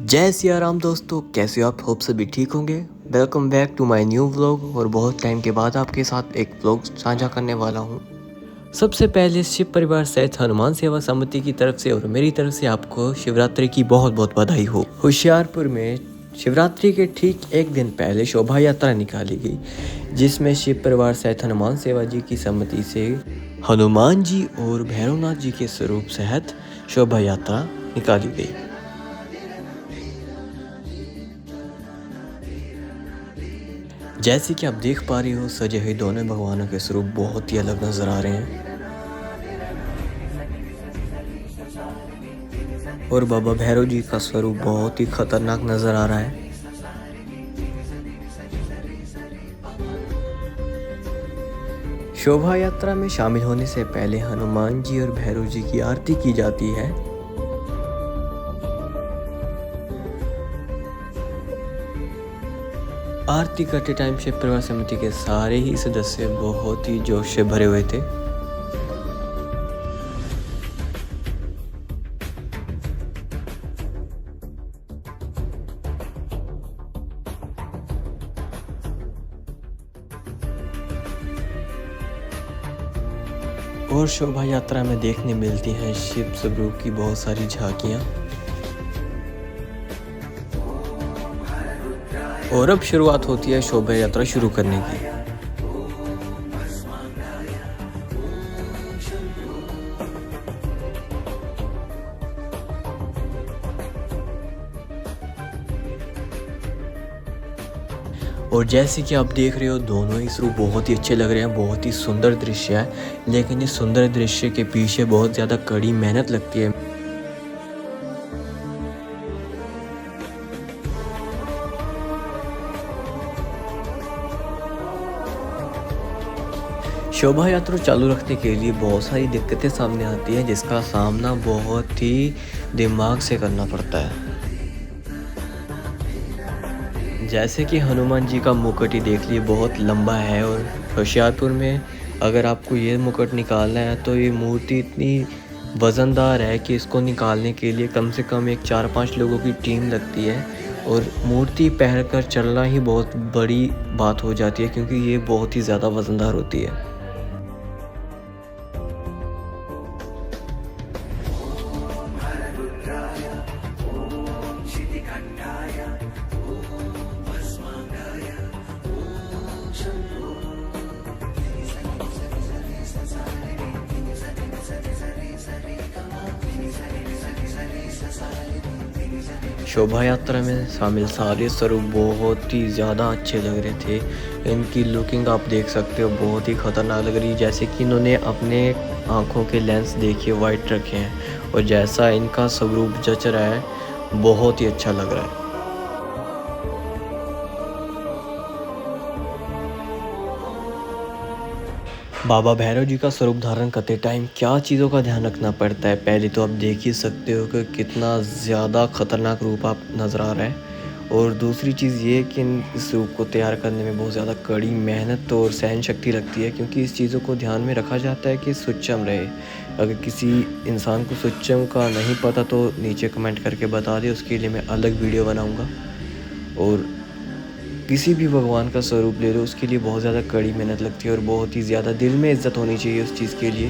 जय सिया राम दोस्तों, कैसे हो आप? होप सभी ठीक होंगे। Welcome back to my new vlog. और बहुत टाइम के बाद आपके साथ एक व्लॉग साझा करने वाला हूँ। सबसे पहले शिव परिवार सहित हनुमान सेवा समिति की तरफ से और मेरी तरफ से आपको शिवरात्रि की बहुत बहुत बधाई हो। होशियारपुर में शिवरात्रि के ठीक एक दिन पहले शोभा यात्रा निकाली गई, जिसमें शिव परिवार सहित हनुमान सेवा जी की समिति से हनुमान जी और भैरवनाथ जी के स्वरूप सहित शोभा यात्रा निकाली गई। जैसे कि आप देख पा रही हो, सजे हुए दोनों भगवानों के स्वरूप बहुत ही अलग नजर आ रहे हैं। और बाबा भैरव जी का स्वरूप बहुत ही खतरनाक नजर आ रहा है। शोभा यात्रा में शामिल होने से पहले हनुमान जी और भैरव जी की आरती की जाती है। आरती करते टाइम शिव परिवार समिति के सारे ही सदस्य बहुत ही जोश से भरे हुए थे। और शोभा यात्रा में देखने मिलती हैं शिव स्वरूप की बहुत सारी झांकियां। और अब शुरुआत होती है शोभा यात्रा शुरू करने की। और जैसे कि आप देख रहे हो, दोनों ही स्वरूप बहुत ही अच्छे लग रहे हैं। बहुत ही सुंदर दृश्य है, लेकिन इस सुंदर दृश्य के पीछे बहुत ज़्यादा कड़ी मेहनत लगती है। शोभा यात्रा चालू रखने के लिए बहुत सारी दिक्कतें सामने आती हैं, जिसका सामना बहुत ही दिमाग से करना पड़ता है। जैसे कि हनुमान जी का मुकुट ही देख लिए, बहुत लंबा है। और होशियारपुर में अगर आपको ये मुकुट निकालना है तो ये मूर्ति इतनी वज़नदार है कि इसको निकालने के लिए कम से कम एक 4-5 लोगों की टीम लगती है। और मूर्ति पहन कर चलना ही बहुत बड़ी बात हो जाती है, क्योंकि ये बहुत ही ज़्यादा वज़नदार होती है। शोभा यात्रा में शामिल सारे स्वरूप बहुत ही ज़्यादा अच्छे लग रहे थे। इनकी लुकिंग आप देख सकते हो, बहुत ही खतरनाक लग रही है। जैसे कि इन्होंने अपने आँखों के लेंस देखिए वाइट रखे हैं, और जैसा इनका स्वरूप जच रहा है, बहुत ही अच्छा लग रहा है। बाबा भैरव जी का स्वरूप धारण करते टाइम क्या चीज़ों का ध्यान रखना पड़ता है? पहले तो आप देख ही सकते हो कि कितना ज़्यादा खतरनाक रूप आप नज़र आ रहा है। और दूसरी चीज़ ये कि इस रूप को तैयार करने में बहुत ज़्यादा कड़ी मेहनत और सहन शक्ति लगती है, क्योंकि इस चीज़ों को ध्यान में रखा जाता है कि सूक्ष्म रहे। अगर किसी इंसान को सूक्ष्म का नहीं पता तो नीचे कमेंट करके बता दे, उसके लिए मैं अलग वीडियो बनाऊँगा। और किसी भी भगवान का स्वरूप ले लो, उसके लिए बहुत ज़्यादा कड़ी मेहनत लगती है, और बहुत ही ज़्यादा दिल में इज्जत होनी चाहिए उस चीज़ के लिए।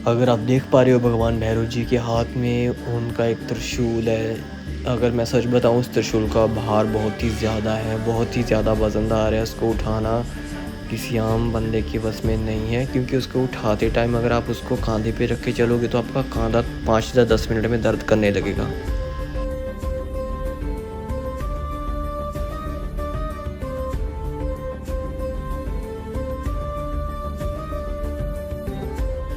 अगर आप देख पा रहे हो, भगवान भैरव जी के हाथ में उनका एक त्रिशूल है। अगर मैं सच बताऊं, उस त्रिशूल का भार बहुत ही ज़्यादा है, बहुत ही ज़्यादा वज़नदार है। उसको उठाना किसी आम बंदे के बस में नहीं है, क्योंकि उसको उठाते टाइम अगर आप उसको कंधे पे रख के चलोगे तो आपका कंधा 5 या 10 मिनट में दर्द करने लगेगा।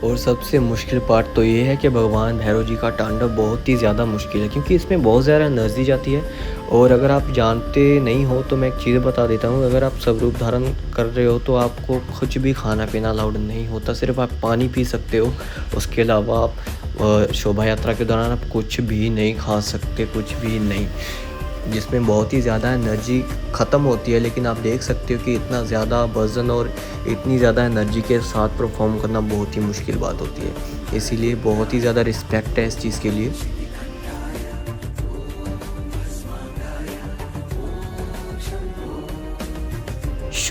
और सबसे मुश्किल पार्ट तो ये है कि भगवान भैरव जी का तांडव बहुत ही ज़्यादा मुश्किल है, क्योंकि इसमें बहुत ज़्यादा एनर्जी जाती है। और अगर आप जानते नहीं हो तो मैं एक चीज़ बता देता हूँ। अगर आप स्वरूप धारण कर रहे हो तो आपको कुछ भी खाना पीना अलाउड नहीं होता, सिर्फ आप पानी पी सकते हो। उसके अलावा आप शोभा यात्रा के दौरान आप कुछ भी नहीं खा सकते, कुछ भी नहीं, जिसमें बहुत ही ज़्यादा एनर्जी ख़त्म होती है। लेकिन आप देख सकते हो कि इतना ज़्यादा वज़न और इतनी ज़्यादा एनर्जी के साथ परफॉर्म करना बहुत ही मुश्किल बात होती है। इसीलिए बहुत ही ज़्यादा रिस्पेक्ट है इस चीज़ के लिए।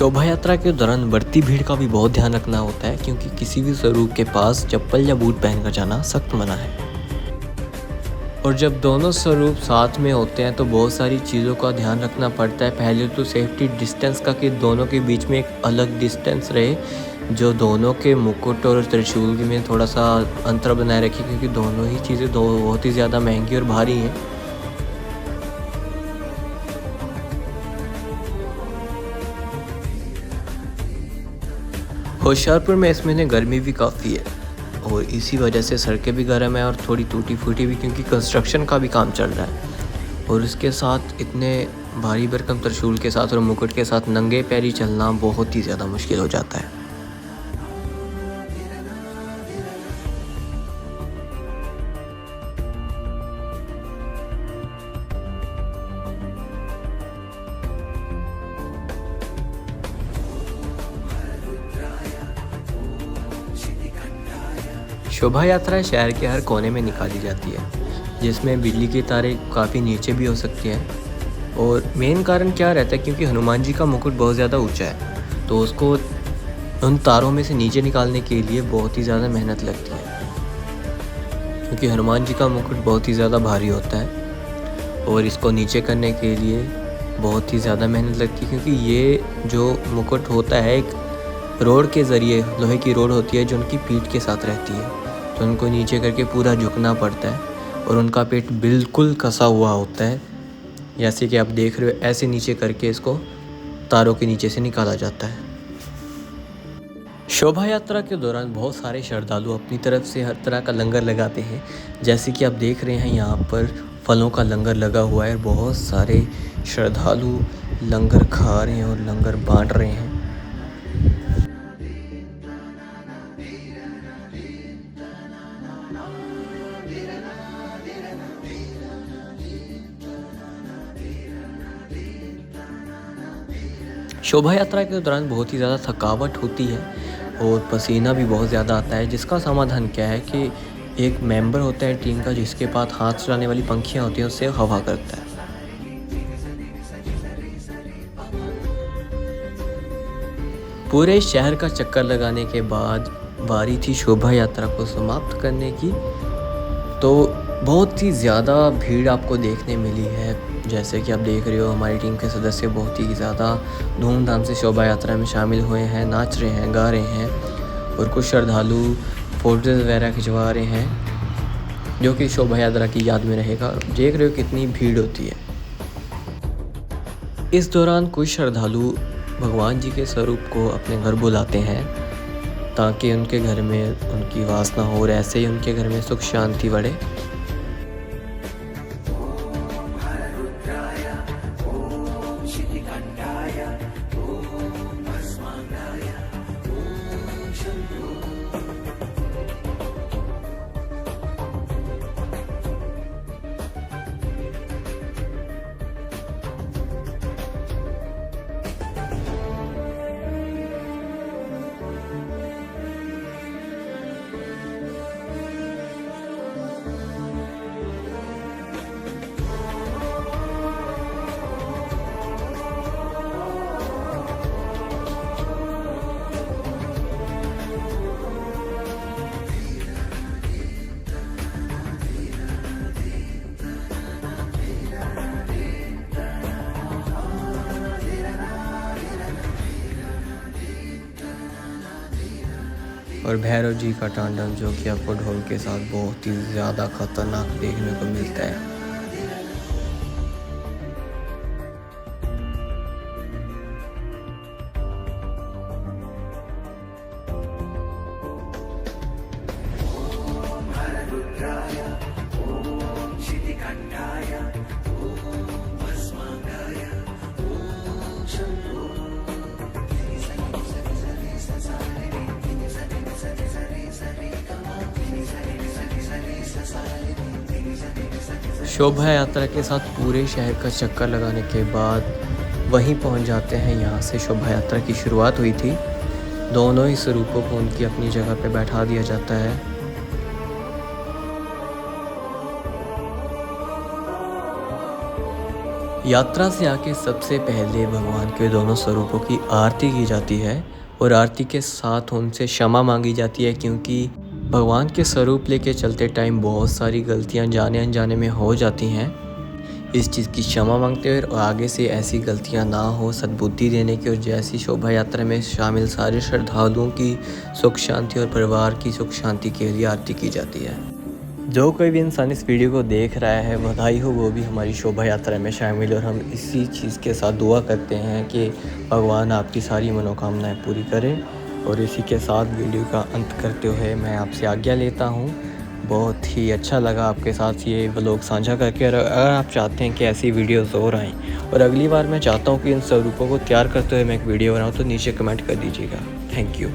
शोभा यात्रा के दौरान बढ़ती भीड़ का भी बहुत ध्यान रखना होता है, क्योंकि किसी भी स्वरूप के पास चप्पल या बूट पहनकर जाना सख्त मना है। और जब दोनों स्वरूप साथ में होते हैं तो बहुत सारी चीज़ों का ध्यान रखना पड़ता है। पहले तो सेफ्टी डिस्टेंस का, कि दोनों के बीच में एक अलग डिस्टेंस रहे, जो दोनों के मुकुट और त्रिशूल में थोड़ा सा अंतर बनाए रखे, क्योंकि दोनों ही चीज़ें बहुत ही ज़्यादा महंगी और भारी हैं। होशियारपुर में इस महीने गर्मी भी काफ़ी है और इसी वजह से सड़कें भी गर्म है और थोड़ी टूटी फूटी भी, क्योंकि कंस्ट्रक्शन का भी काम चल रहा है। और इसके साथ इतने भारी भरकम त्रिशूल के साथ और मुकुट के साथ नंगे पैरी चलना बहुत ही ज़्यादा मुश्किल हो जाता है। शोभा यात्रा शहर के हर कोने में निकाली जाती है, जिसमें बिजली की तारें काफ़ी नीचे भी हो सकती हैं। और मेन कारण क्या रहता है, क्योंकि हनुमान जी का मुकुट बहुत ज़्यादा ऊंचा है, तो उसको उन तारों में से नीचे निकालने के लिए बहुत ही ज़्यादा मेहनत लगती है, क्योंकि हनुमान जी का मुकुट बहुत ही ज़्यादा भारी होता है और इसको नीचे करने के लिए बहुत ही ज़्यादा मेहनत लगती है। क्योंकि ये जो मुकुट होता है एक रोड के ज़रिए, लोहे की रोड होती है जो उनकी पीठ के साथ रहती है, तो उनको नीचे करके पूरा झुकना पड़ता है और उनका पेट बिल्कुल कसा हुआ होता है। जैसे कि आप देख रहे हो, ऐसे नीचे करके इसको तारों के नीचे से निकाला जाता है। शोभा यात्रा के दौरान बहुत सारे श्रद्धालु अपनी तरफ से हर तरह का लंगर लगाते हैं। जैसे कि आप देख रहे हैं, यहाँ पर फलों का लंगर लगा हुआ है। बहुत सारे श्रद्धालु लंगर खा रहे हैं और लंगर बांट रहे हैं। शोभा यात्रा के दौरान बहुत ही ज़्यादा थकावट होती है और पसीना भी बहुत ज़्यादा आता है, जिसका समाधान क्या है कि एक मेंबर होता है टीम का, जिसके पास हाथ चलाने वाली पंखियाँ होती हैं, उससे हवा करता है। पूरे शहर का चक्कर लगाने के बाद बारी थी शोभा यात्रा को समाप्त करने की, तो बहुत ही ज़्यादा भीड़ आपको देखने मिली है। जैसे कि आप देख रहे हो, हमारी टीम के सदस्य बहुत ही ज़्यादा धूमधाम से शोभा यात्रा में शामिल हुए हैं, नाच रहे हैं, गा रहे हैं और कुछ श्रद्धालु फोटोज़ वगैरह खिंचवा रहे हैं, जो कि शोभा यात्रा की याद में रहेगा। देख रहे हो कितनी भीड़ होती है। इस दौरान कुछ श्रद्धालु भगवान जी के स्वरूप को अपने घर बुलाते हैं, ताकि उनके घर में उनकी वासना हो और ऐसे ही उनके घर में सुख शांति बढ़े। और भैरव जी का तांडव, जो कि आपको ढोल के साथ बहुत ही ज़्यादा खतरनाक देखने को मिलता है। शोभा यात्रा के साथ पूरे शहर का चक्कर लगाने के बाद वहीं पहुंच जाते हैं। यहाँ से शोभा यात्रा की शुरुआत हुई थी। दोनों ही स्वरूपों को उनकी अपनी जगह पर बैठा दिया जाता है। यात्रा से आके सबसे पहले भगवान के दोनों स्वरूपों की आरती की जाती है और आरती के साथ उनसे क्षमा मांगी जाती है, क्योंकि भगवान के स्वरूप लेके चलते टाइम बहुत सारी गलतियां जाने अनजाने में हो जाती हैं। इस चीज़ की क्षमा मांगते हुए और आगे से ऐसी गलतियां ना हो, सद्बुद्धि देने की और जैसी शोभा यात्रा में शामिल सारे श्रद्धालुओं की सुख शांति और परिवार की सुख शांति के लिए आरती की जाती है। जो कोई भी इंसान इस वीडियो को देख रहा है, बधाई हो, वो भी हमारी शोभा यात्रा में शामिल, और हम इसी चीज़ के साथ दुआ करते हैं कि भगवान आपकी सारी मनोकामनाएं पूरी करें। और इसी के साथ वीडियो का अंत करते हुए मैं आपसे आज्ञा लेता हूं। बहुत ही अच्छा लगा आपके साथ ये व्लॉग साझा करके, और अगर आप चाहते हैं कि ऐसी वीडियोज़ और आएँ और अगली बार मैं चाहता हूँ कि इन स्वरूपों को तैयार करते हुए मैं एक वीडियो बनाऊँ, तो नीचे कमेंट कर दीजिएगा। Thank you.